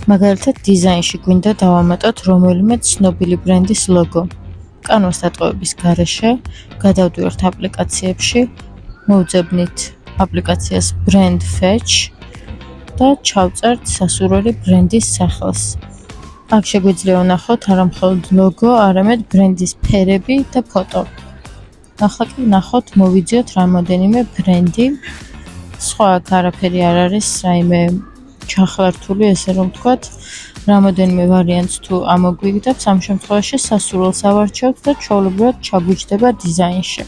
მაგალითად, დიზაინში გვინდა დავამატოთ რომელიმე ცნობილი ბრენდის ლოგო. კანვას დატოვების გარეშე გადავდივართ აპლიკაციებში, მოვძებნით აპლიკაციას Brand Fetch და ჩავწერთ სასურველი ბრენდის სახელს. აქ შეგვიძლია ვნახოთ არა მხოლოდ ლოგო, არამედ ბრენდის ფერები და ფოტო. ახლა კი ვნახოთ, მოვიძიოთ რამოდენიმე ბრენდი. სხვა აქ არაფერი არ არის, რაიმე ჩახლართული, ესე რომ ვთქვათ, რამოდენიმე ვარიანტს თუ ამოგვიგდებს, ამ შემთხვევაში სასურველს ავარჩევთ და ჩვეულებრივად ჩაგვიჯდება დიზაინში.